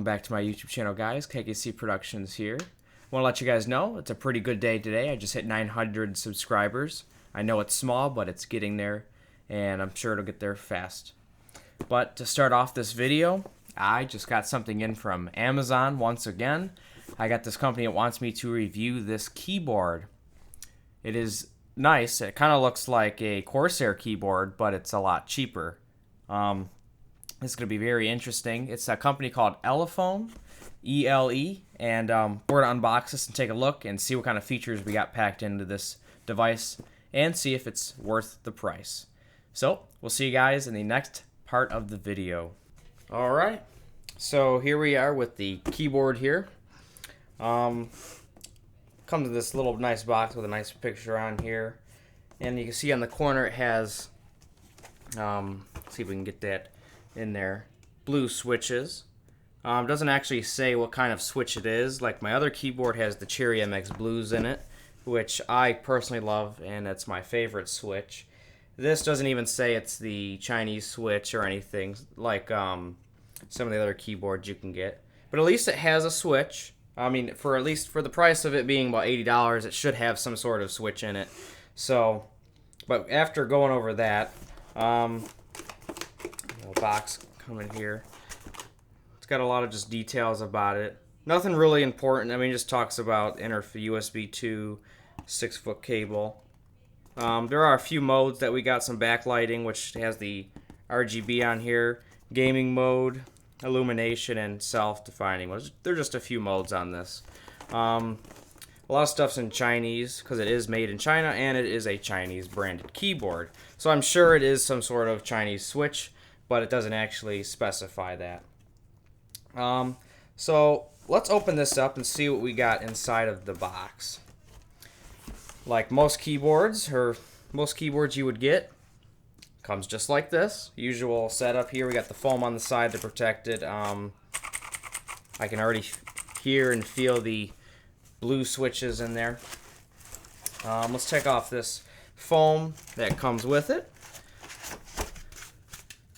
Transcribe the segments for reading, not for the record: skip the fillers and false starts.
Welcome back to my YouTube channel, guys. KC Productions here. Want to let you guys know it's a pretty good day today. I just hit 900 subscribers. I know it's small, but it's getting there, and I'm sure it'll get there fast. But to start off this video, I just got something in from Amazon once again. I got this company that wants me to review this keyboard. It is nice. It kind of looks like a Corsair keyboard, but it's a lot cheaper. This is going to be very interesting. It's a company called Elephone, E-L-E, and we're going to unbox this and take a look and see what kind of features we got packed into this device and see if it's worth the price. So, we'll see you guys in the next part of the video. Alright, so here we are with the keyboard here. Comes in this little nice box with a nice picture on here. And you can see on the corner it has, let's see if we can get that in there, blue switches. Doesn't actually say what kind of switch it is. Like my other keyboard has the Cherry MX Blues in it, which I personally love, and it's my favorite switch. This doesn't even say it's the Chinese switch or anything like some of the other keyboards you can get. But at least it has a switch. I mean, at least for the price of it being about $80, it should have some sort of switch in it. So, but after going over that, box coming here. It's got a lot of just details about it. Nothing really important. I mean, it just talks about USB 2 6-foot cable. There are a few modes that we got some backlighting, which has the RGB on here, gaming mode, illumination, and self-defining. There are just a few modes on this. A lot of stuff's in Chinese because it is made in China and it is a Chinese branded keyboard. So I'm sure it is some sort of Chinese switch, but it doesn't actually specify that. So let's open this up and see what we got inside of the box. Like most keyboards, or most keyboards you would get, comes just like this. Usual setup here. We got the foam on the side to protect it. I can already hear and feel the blue switches in there. Let's take off this foam that comes with it.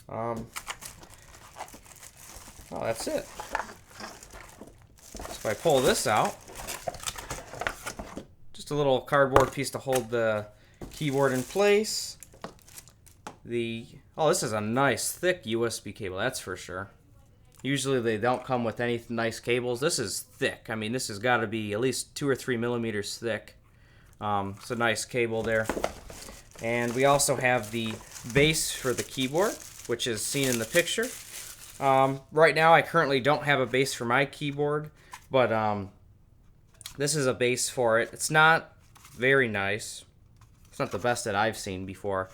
Oh, that's it. So if I pull this out, just a little cardboard piece to hold the keyboard in place. Oh, this is a nice thick USB cable, that's for sure. Usually they don't come with any nice cables. This is thick. I mean, this has got to be at least 2 or 3 millimeters thick. It's a nice cable there. And we also have the base for the keyboard, which is seen in the picture. Right now I currently don't have a base for my keyboard, but this is a base for it. It's not very nice. It's not the best that I've seen before.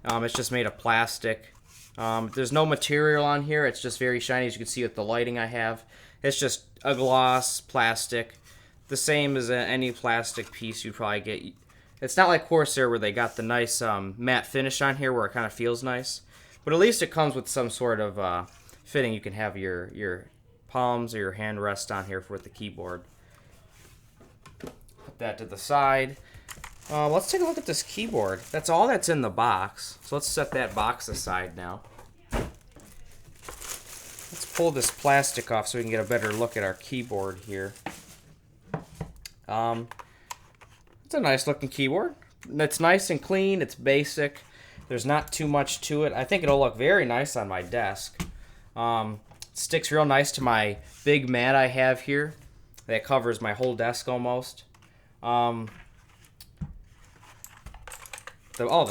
It's just made of plastic. There's no material on here. It's just very shiny, as you can see with the lighting I have. It's just a gloss plastic, the same as any plastic piece you'd probably get. It's not like Corsair where they got the nice matte finish on here where it kind of feels nice. But at least it comes with some sort of fitting. You can have your palms or your hand rest on here for the keyboard. Put that to the side. Let's take a look at this keyboard. That's all that's in the box. So let's set that box aside now. Let's pull this plastic off so we can get a better look at our keyboard here. It's a nice looking keyboard. It's nice and clean. It's basic. There's not too much to it. I think it'll look very nice on my desk. It sticks real nice to my big mat I have here. That covers my whole desk almost. The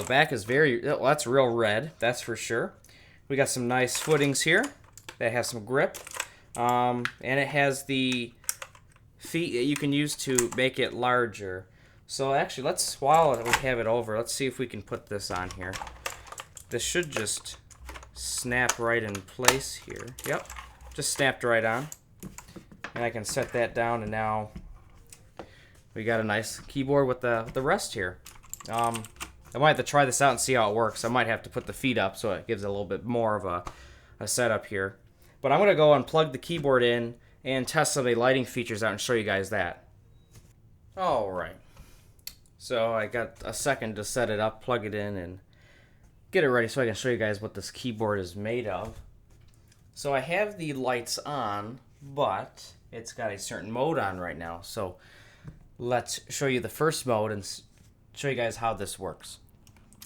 back is that's real red. That's for sure. We got some nice footings here that have some grip. And it has the feet that you can use to make it larger. So actually, while we have it over, let's see if we can put this on here. This should just snap right in place here. Yep, just snapped right on. And I can set that down, and now we got a nice keyboard with the rest here. I might have to try this out and see how it works. I might have to put the feet up so it gives a little bit more of a setup here. But I'm going to go and plug the keyboard in and test some of the lighting features out and show you guys that. Alright. So I got a second to set it up, plug it in, and get it ready so I can show you guys what this keyboard is made of. So I have the lights on. but it's got a certain mode on right now. So let's show you the first mode and show you guys how this works.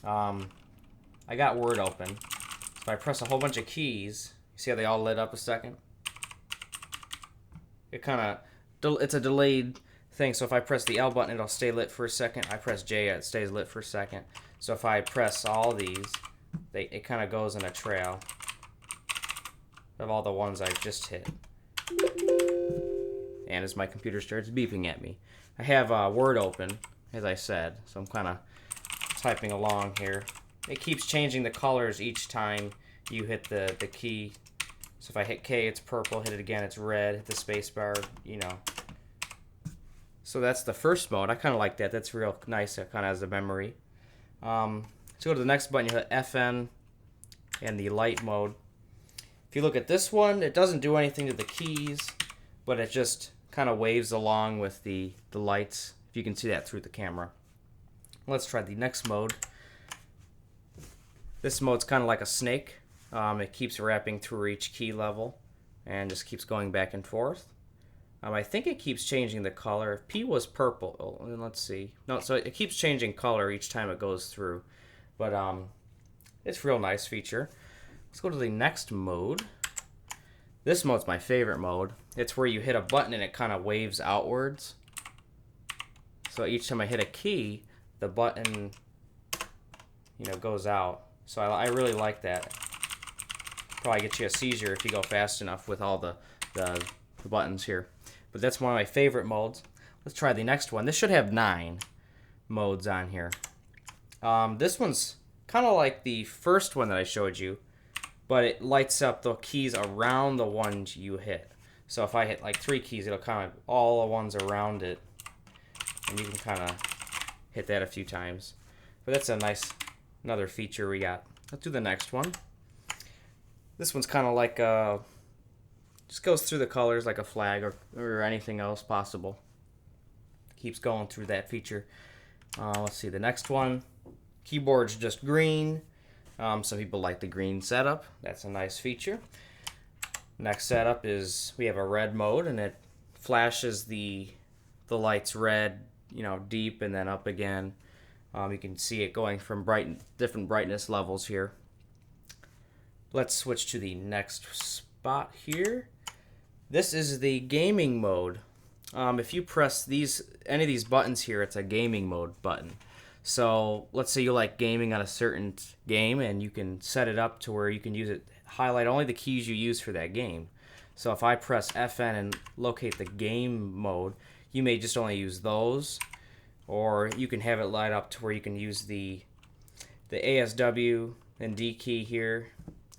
I got Word open. If I press a whole bunch of keys, you see how they all lit up a second? It kind of, it's a delayed thing. So if I press the L button, it'll stay lit for a second. I press J, it stays lit for a second. So if I press all these, it kind of goes in a trail of all the ones I just hit. And as my computer starts beeping at me, I have Word open, as I said, so I'm kind of typing along here. It keeps changing the colors each time you hit the key. So if I hit K, it's purple, hit it again, it's red, hit the space bar, you know. So that's the first mode. I kind of like that. That's real nice. It kind of has a memory. So go to the next button, you hit FN and the light mode. If you look at this one, it doesn't do anything to the keys, but it just kind of waves along with the lights. If you can see that through the camera. Let's try the next mode. This mode's kind of like a snake. It keeps wrapping through each key level and just keeps going back and forth. I think it keeps changing the color. If P was purple, let's see. No, so it keeps changing color each time it goes through. But it's a real nice feature. Let's go to the next mode. This mode's my favorite mode. It's where you hit a button and it kind of waves outwards. So each time I hit a key, the button, you know, goes out. So I really like that. Probably get you a seizure if you go fast enough with all the buttons here. But that's one of my favorite modes. Let's try the next one. This should have 9 modes on here. This one's kind of like the first one that I showed you, but it lights up the keys around the ones you hit. So if I hit like 3 keys, it'll kind of all the ones around it, and you can kind of hit that a few times. But that's a nice, another feature we got. Let's do the next one. This one's kind of like just goes through the colors like a flag or anything else possible. Keeps going through that feature. Let's see, the next one. Keyboard's just green. Some people like the green setup. That's a nice feature. Next setup is we have a red mode, and it flashes the lights red, you know, deep and then up again. You can see it going from different brightness levels here. Let's switch to the next spot here. This is the gaming mode. If you press any of these buttons here, it's a gaming mode button. So let's say you like gaming on a certain game, and you can set it up to where you can use it, highlight only the keys you use for that game. So if I press FN and locate the game mode, you may just only use those, or you can have it light up to where you can use the ASW and D key here,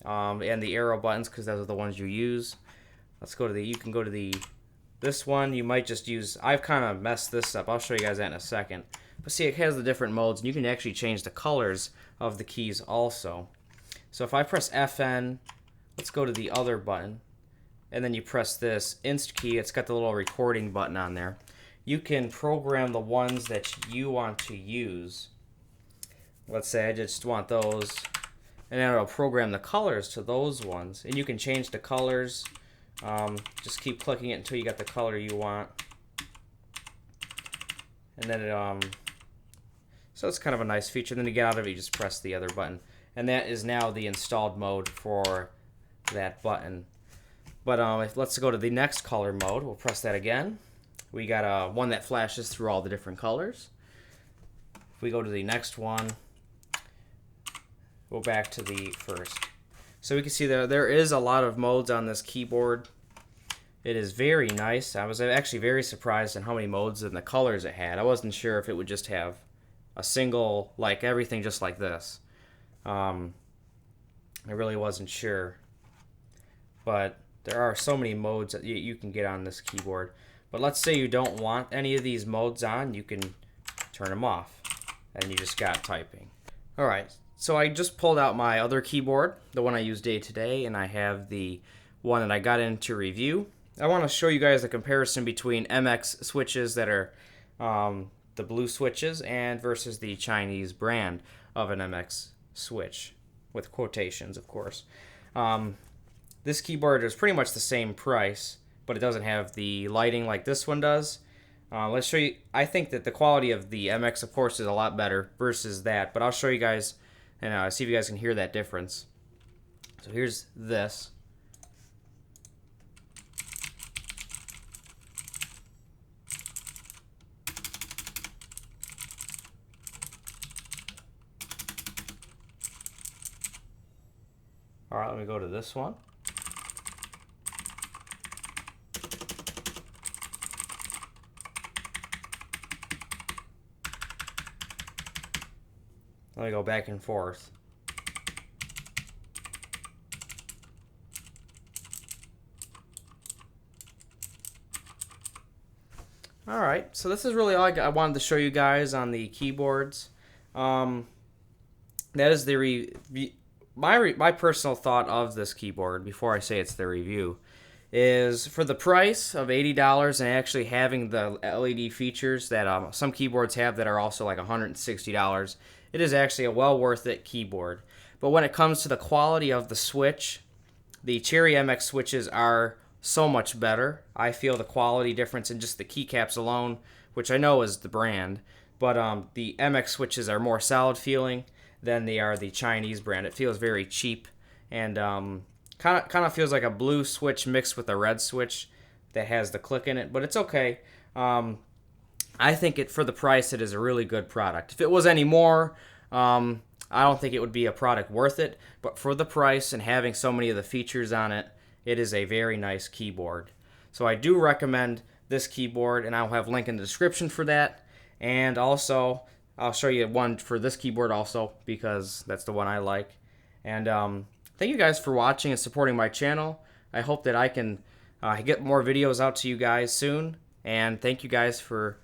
and the arrow buttons, because those are the ones you use. Let's go to you can go to this one. You might just use, I've kind of messed this up. I'll show you guys that in a second. But see, it has the different modes, and you can actually change the colors of the keys also. So if I press FN, let's go to the other button, and then you press this Inst key. It's got the little recording button on there. You can program the ones that you want to use. Let's say I just want those, and then it'll program the colors to those ones. And you can change the colors. Just keep clicking it until you get the color you want. And then so it's kind of a nice feature. Then to get out of it, you just press the other button. And that is now the installed mode for that button. But let's go to the next color mode. We'll press that again. We got one that flashes through all the different colors. If we go to the next one, go back to the first. So we can see there is a lot of modes on this keyboard. It is very nice. I was actually very surprised in how many modes and the colors it had. I wasn't sure if it would just have a single, like everything just like this. I really wasn't sure. But there are so many modes that you can get on this keyboard. But let's say you don't want any of these modes on, you can turn them off. And you just got typing. Alright, so I just pulled out my other keyboard, the one I use day to day, and I have the one that I got into review. I want to show you guys the comparison between MX switches that are the blue switches and versus the Chinese brand of an MX switch, with quotations, of course. This keyboard is pretty much the same price but it doesn't have the lighting like this one does. Let's show you. I think that the quality of the MX, of course, is a lot better versus that, but I'll show you guys and see if you guys can hear that difference. So here's this. All right, let me go to this one. Let me go back and forth. All right, so this is really all I wanted to show you guys on the keyboards. That is the my personal thought of this keyboard before I say it's the review is for the price of $80 and actually having the LED features that some keyboards have that are also like $160. It is actually a well worth it keyboard. But when it comes to the quality of the switch, the Cherry MX switches are so much better. I feel the quality difference in just the keycaps alone, which I know is the brand, but the MX switches are more solid feeling than they are the Chinese brand. It feels very cheap and kind of feels like a blue switch mixed with a red switch that has the click in it, but it's okay. I think for the price, it is a really good product. If it was any more, I don't think it would be a product worth it, but for the price and having so many of the features on it, it is a very nice keyboard. So I do recommend this keyboard, and I'll have a link in the description for that. And also, I'll show you one for this keyboard also, because that's the one I like. And thank you guys for watching and supporting my channel. I hope that I can get more videos out to you guys soon. And thank you guys for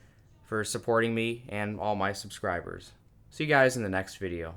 supporting me and all my subscribers. See you guys in the next video.